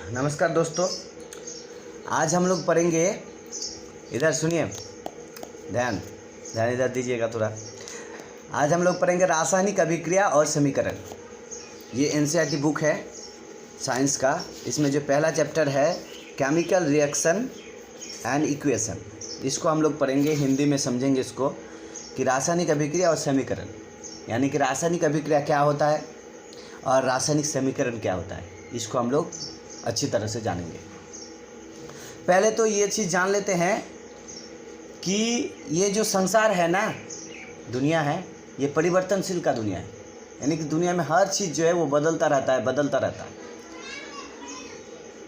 नमस्कार दोस्तों, आज हम लोग पढ़ेंगे। इधर सुनिए, ध्यान ध्यान इधर दीजिएगा थोड़ा। आज हम लोग पढ़ेंगे रासायनिक अभिक्रिया और समीकरण। ये एनसीईआरटी बुक है साइंस का। इसमें जो पहला चैप्टर है केमिकल रिएक्शन एंड इक्वेशन, इसको हम लोग पढ़ेंगे, हिंदी में समझेंगे इसको कि रासायनिक अभिक्रिया और समीकरण, यानी कि रासायनिक अभिक्रिया क्या होता है और रासायनिक समीकरण क्या होता है, इसको हम लोग अच्छी तरह से जानेंगे। पहले तो ये चीज़ जान लेते हैं कि ये जो संसार है ना, दुनिया है, ये परिवर्तनशील का दुनिया है। यानी कि दुनिया में हर चीज़ जो है वो बदलता रहता है।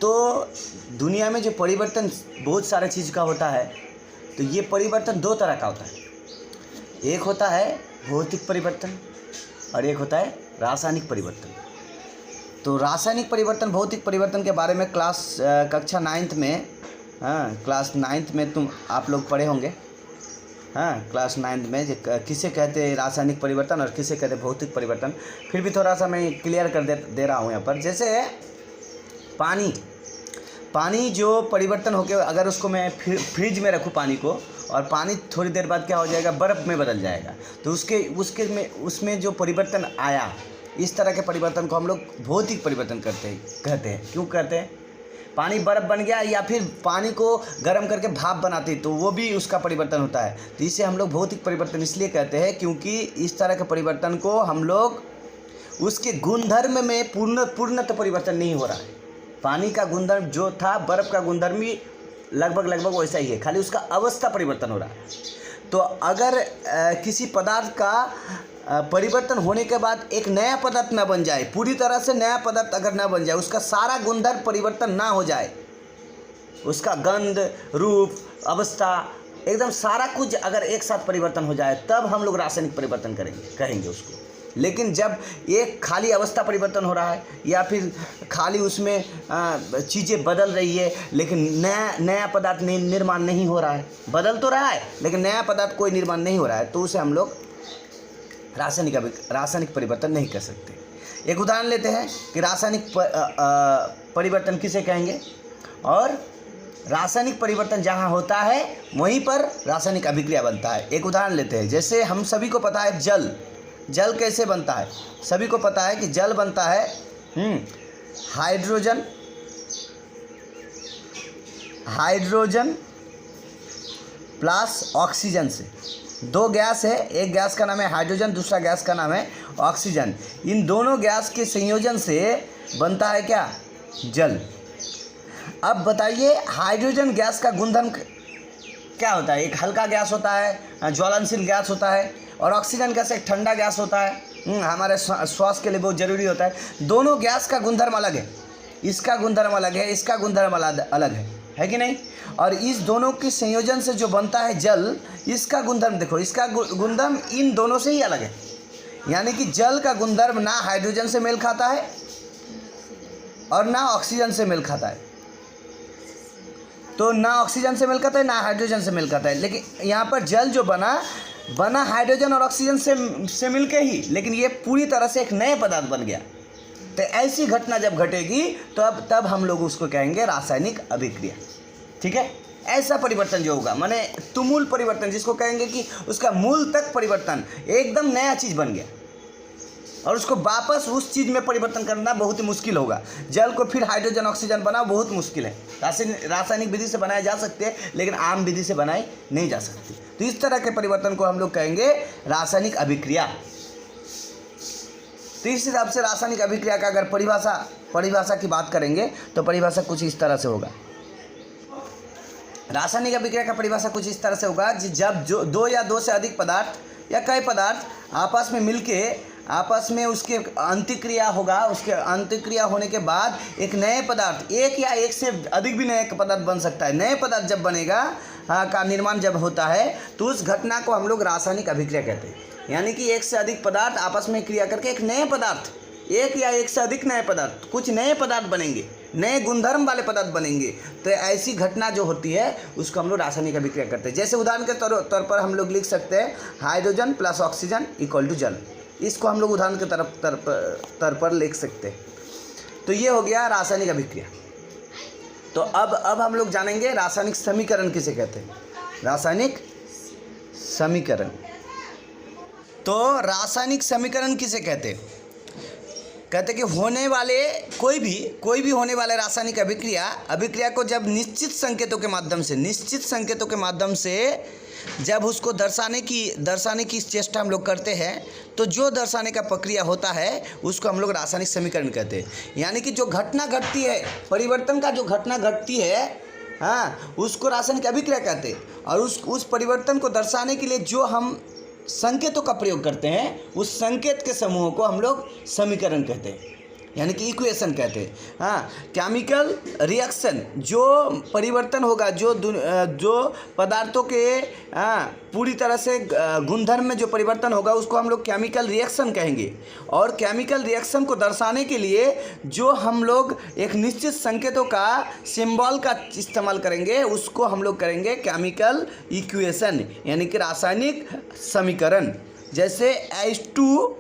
तो दुनिया में जो परिवर्तन बहुत सारे चीज़ का होता है, तो ये परिवर्तन दो तरह का होता है। एक होता है भौतिक परिवर्तन और एक होता है रासायनिक परिवर्तन। तो रासायनिक परिवर्तन, भौतिक परिवर्तन के बारे में कक्षा 9th में, क्लास 9th में आप लोग पढ़े होंगे। क्लास 9th में किसे कहते हैं रासायनिक परिवर्तन और किसे कहते हैं भौतिक परिवर्तन। फिर भी थोड़ा सा मैं क्लियर कर दे रहा हूँ यहाँ पर। जैसे पानी जो परिवर्तन होकर, अगर उसको मैं फ्रिज में रखूँ पानी को, और पानी थोड़ी देर बाद क्या हो जाएगा, बर्फ़ में बदल जाएगा। तो उसमें जो परिवर्तन आया, इस तरह के परिवर्तन को हम लोग भौतिक परिवर्तन कहते हैं। क्यों कहते हैं? पानी बर्फ़ बन गया या फिर पानी को गर्म करके भाप बनाते, तो वो भी उसका परिवर्तन होता है। तो इसे हम लोग भौतिक परिवर्तन इसलिए कहते हैं क्योंकि इस तरह के परिवर्तन को हम लोग, उसके गुणधर्म में पूर्णतः परिवर्तन नहीं हो रहा है। पानी का गुणधर्म जो था, बर्फ़ का गुणधर्म भी लगभग वैसा ही है, खाली उसका अवस्था परिवर्तन हो रहा है। तो अगर किसी पदार्थ का परिवर्तन होने के बाद एक नया पदार्थ ना बन जाए, पूरी तरह से नया पदार्थ अगर ना बन जाए, उसका सारा गुणधर्म परिवर्तन ना हो जाए, उसका गंध, रूप, अवस्था, एकदम सारा कुछ अगर एक साथ परिवर्तन हो जाए, तब हम लोग रासायनिक परिवर्तन कहेंगे उसको। लेकिन जब एक खाली अवस्था परिवर्तन हो रहा है या फिर खाली उसमें चीज़ें बदल रही है, लेकिन नया पदार्थ निर्माण नहीं हो रहा है, बदल तो रहा है लेकिन नया पदार्थ कोई निर्माण नहीं हो रहा है, तो उसे हम लोग रासायनिक परिवर्तन नहीं कर सकते। एक उदाहरण लेते हैं कि रासायनिक परिवर्तन किसे कहेंगे, और रासायनिक परिवर्तन जहाँ होता है वहीं पर रासायनिक अभिक्रिया बनता है। एक उदाहरण लेते हैं, जैसे हम सभी को पता है जल कैसे बनता है। सभी को पता है कि जल बनता है हाइड्रोजन प्लस ऑक्सीजन से। दो गैस है, एक गैस का नाम है हाइड्रोजन, दूसरा गैस का नाम है ऑक्सीजन। इन दोनों गैस के संयोजन से बनता है क्या? जल। अब बताइए, हाइड्रोजन गैस का गुणधर्म क्या होता है? एक हल्का गैस होता है, ज्वलनशील गैस होता है, और ऑक्सीजन गैस एक ठंडा गैस होता है, हमारे स्वास्थ्य के लिए बहुत ज़रूरी होता है। दोनों गैस का गुणधर्म अलग है, इसका गुणधर्म अलग है, इसका गुणधर्म अलग है कि नहीं? और इस दोनों के संयोजन से जो बनता है जल, इसका गुणधर्म देखो, इसका गुणधर्म इन दोनों से ही अलग है। यानी कि जल का गुणधर्म ना हाइड्रोजन से मेल खाता है और ना ऑक्सीजन से मेल खाता है। तो ना ऑक्सीजन से मेल खाता है, ना हाइड्रोजन से मेल खाता है। लेकिन यहाँ पर जल जो बना हाइड्रोजन और ऑक्सीजन से मिलके ही, लेकिन ये पूरी तरह से एक नए पदार्थ बन गया। तो ऐसी घटना जब घटेगी तो तब हम लोग उसको कहेंगे रासायनिक अभिक्रिया। ठीक है? ऐसा परिवर्तन जो होगा, माने तुमूल परिवर्तन, जिसको कहेंगे कि उसका मूल तक परिवर्तन, एकदम नया चीज़ बन गया, और उसको वापस उस चीज़ में परिवर्तन करना बहुत ही मुश्किल होगा। जल को फिर हाइड्रोजन ऑक्सीजन बनाओ बहुत मुश्किल है। रासायनिक विधि से बनाए जा सकते हैं, लेकिन आम विधि से बनाई नहीं जा सकती। तो इस तरह के परिवर्तन को हम लोग कहेंगे रासायनिक अभिक्रिया। तो इस हिसाब से रासायनिक अभिक्रिया का अगर परिभाषा की बात करेंगे तो परिभाषा कुछ इस तरह से होगा। रासायनिक अभिक्रिया का परिभाषा कुछ इस तरह से होगा, जब दो या दो से अधिक पदार्थ या कई पदार्थ आपस में मिलके आपस में उसके अंतःक्रिया होगा। उसके अंतःक्रिया होने के बाद एक नए पदार्थ, एक या एक से अधिक भी नए पदार्थ बन सकता है। नए पदार्थ जब बनेगा, का निर्माण जब होता है, तो उस घटना को हम लोग रासायनिक अभिक्रिया कहते हैं। यानी कि एक से अधिक पदार्थ आपस में क्रिया करके एक नए पदार्थ, एक या एक से अधिक नए पदार्थ, कुछ नए पदार्थ बनेंगे, नए गुणधर्म वाले पदार्थ बनेंगे। तो ऐसी घटना जो होती है उसको हम लोग रासायनिक अभिक्रिया करते हैं। जैसे उदाहरण के तौर पर हम लोग लिख सकते हैं hydrogen plus oxygen equal to जल। इसको हम लोग उदाहरण के तर पर लिख सकते हैं। तो ये हो गया रासायनिक अभिक्रिया। तो अब हम लोग जानेंगे रासायनिक समीकरण किसे कहते हैं। रासायनिक समीकरण, तो रासायनिक समीकरण किसे कहते हैं? कहते कि होने वाले कोई भी होने वाले रासायनिक अभिक्रिया को जब निश्चित संकेतों के माध्यम से जब उसको दर्शाने की चेष्टा हम लोग करते हैं, तो जो दर्शाने का प्रक्रिया होता है उसको हम लोग रासायनिक समीकरण कहते हैं। यानी कि जो घटना घटती है, परिवर्तन का जो घटना घटती है, हाँ, उसको रासायनिक अभिक्रिया कहते हैं। और उस परिवर्तन को दर्शाने के लिए जो हम संकेतों का प्रयोग करते हैं, उस संकेत के समूह को हम लोग समीकरण कहते हैं, यानी कि इक्वेशन कहते हैं। हाँ, केमिकल रिएक्शन, जो परिवर्तन होगा, जो पदार्थों के पूरी तरह से गुणधर्म में जो परिवर्तन होगा, उसको हम लोग केमिकल रिएक्शन कहेंगे। और केमिकल रिएक्शन को दर्शाने के लिए जो हम लोग एक निश्चित संकेतों का सिंबल का इस्तेमाल करेंगे, उसको हम लोग करेंगे केमिकल इक्वेशन, यानी कि रासायनिक समीकरण। जैसे H2,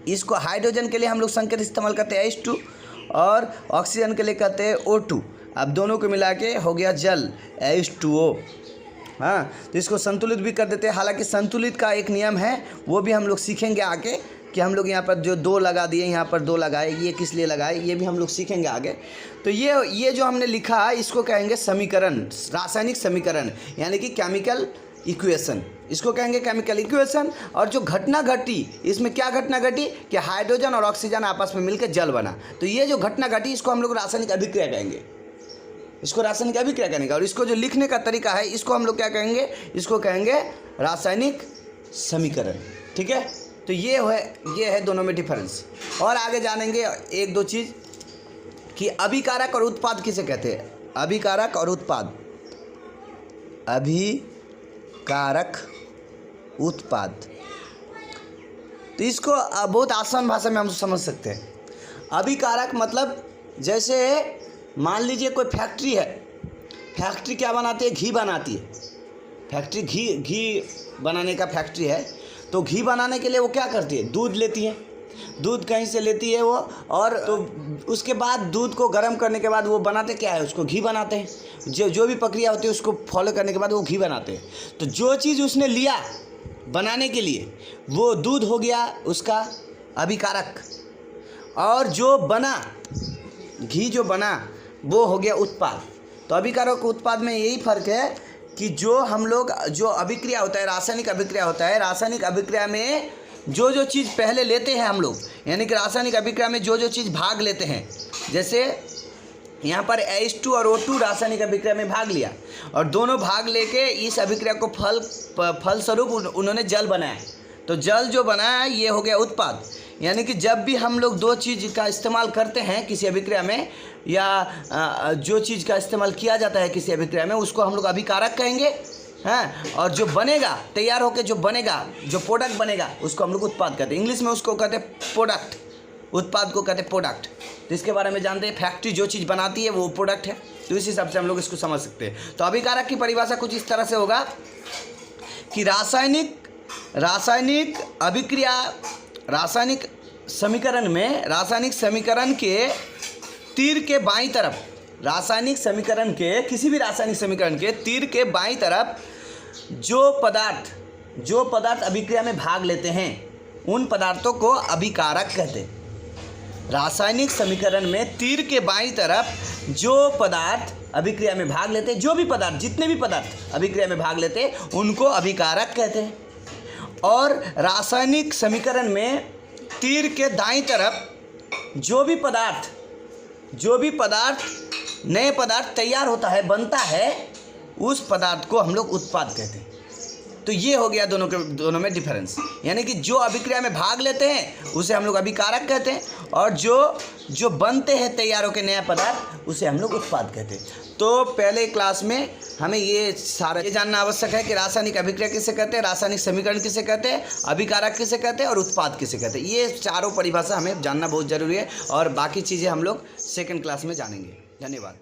इसको हाइड्रोजन के लिए हम लोग संकेत इस्तेमाल करते हैं H2, और ऑक्सीजन के लिए कहते हैं O2। अब दोनों को मिला के हो गया जल, H2O। हाँ, तो इसको संतुलित भी कर देते हैं। हालांकि संतुलित का एक नियम है, वो भी हम लोग सीखेंगे आगे, कि हम लोग यहाँ पर जो 2 लगा दिए, यहाँ पर 2 लगाए, ये किस लिए लगाए, ये भी हम लोग सीखेंगे आगे। तो ये जो हमने लिखा है, इसको कहेंगे समीकरण, रासायनिक समीकरण, यानी कि केमिकल इक्वेशन, इसको कहेंगे केमिकल इक्वेशन। और जो घटना घटी, इसमें क्या घटना घटी कि हाइड्रोजन और ऑक्सीजन आपस में मिलकर जल बना, तो ये जो घटना घटी, इसको हम लोग रासायनिक अभिक्रिया कहेंगे, इसको रासायनिक अभिक्रिया कहेंगे। और इसको जो लिखने का तरीका है, इसको हम लोग क्या कहेंगे, इसको कहेंगे रासायनिक समीकरण। ठीक है, तो ये है दोनों में डिफरेंस। और आगे जानेंगे 1-2 चीज़ कि अभिकारक और उत्पाद किसे कहते हैं। अभिकारक और उत्पाद, कारक उत्पाद, तो इसको बहुत आसान भाषा में हम समझ सकते हैं। अभिकारक मतलब, जैसे मान लीजिए कोई फैक्ट्री है, फैक्ट्री क्या बनाती है, घी बनाती है। फैक्ट्री घी बनाने का फैक्ट्री है, तो घी बनाने के लिए वो क्या करती है, दूध लेती है, दूध कहीं से लेती है वो, और तो उसके बाद दूध को गर्म करने के बाद वो बनाते क्या है, उसको घी बनाते हैं। जो भी प्रक्रिया होती है उसको फॉलो करने के बाद वो घी बनाते हैं। तो जो चीज़ उसने लिया बनाने के लिए, वो दूध हो गया उसका अभिकारक, और जो बना घी, जो बना वो हो गया उत्पाद। तो अभिकारक उत्पाद में यही फ़र्क है कि जो हम लोग जो अभिक्रिया होता है, रासायनिक अभिक्रिया होता है, रासायनिक अभिक्रिया में जो चीज़ पहले लेते हैं हम लोग, यानी कि रासायनिक अभिक्रिया में जो चीज़ भाग लेते हैं, जैसे यहाँ पर H2 और O2 रासायनिक अभिक्रिया में भाग लिया, और दोनों भाग लेके इस अभिक्रिया को फलस्वरूप उन्होंने जल बनाया। तो जल जो बनाया, ये हो गया उत्पाद। यानी कि जब भी हम लोग 2 चीज़ का इस्तेमाल करते हैं किसी अभिक्रिया में, या जो चीज़ का इस्तेमाल किया जाता है किसी अभिक्रिया में, उसको हम लोग अभिकारक कहेंगे। हाँ, और जो बनेगा, तैयार होकर जो बनेगा, जो प्रोडक्ट बनेगा, उसको हम लोग उत्पाद कहते हैं। इंग्लिश में उसको कहते हैं प्रोडक्ट, उत्पाद को कहते हैं प्रोडक्ट। तो इसके बारे में जानते हैं, फैक्ट्री जो चीज़ बनाती है वो प्रोडक्ट है। तो इस हिसाब से हम लोग इसको समझ सकते हैं। तो अभिकारक की परिभाषा कुछ इस तरह से होगा कि रासायनिक अभिक्रिया, रासायनिक समीकरण के तीर के बाईं तरफ, किसी भी रासायनिक समीकरण के तीर के बाईं तरफ जो पदार्थ अभिक्रिया में भाग लेते हैं, उन पदार्थों को अभिकारक कहते हैं। रासायनिक समीकरण में तीर के बाईं तरफ जो पदार्थ अभिक्रिया में भाग लेते हैं, जो भी पदार्थ, जितने भी पदार्थ अभिक्रिया में भाग लेते हैं, उनको अभिकारक कहते हैं। और रासायनिक समीकरण में तीर के दाईं तरफ जो भी पदार्थ नए पदार्थ तैयार होता है, बनता है, उस पदार्थ को हम लोग उत्पाद कहते हैं। तो ये हो गया दोनों में डिफरेंस। यानी कि जो अभिक्रिया में भाग लेते हैं उसे हम लोग अभिकारक कहते हैं, और जो बनते हैं तैयार होकर नया पदार्थ, उसे हम लोग उत्पाद कहते हैं। तो पहले क्लास में हमें ये जानना आवश्यक है कि रासायनिक अभिक्रिया किसे कहते हैं, रासायनिक समीकरण किसे कहते हैं, अभिकारक किसे कहते हैं और उत्पाद किसे कहते हैं। ये चारों परिभाषा हमें जानना बहुत ज़रूरी है, और बाकी चीज़ें हम लोग सेकंड क्लास में जानेंगे। धन्यवाद।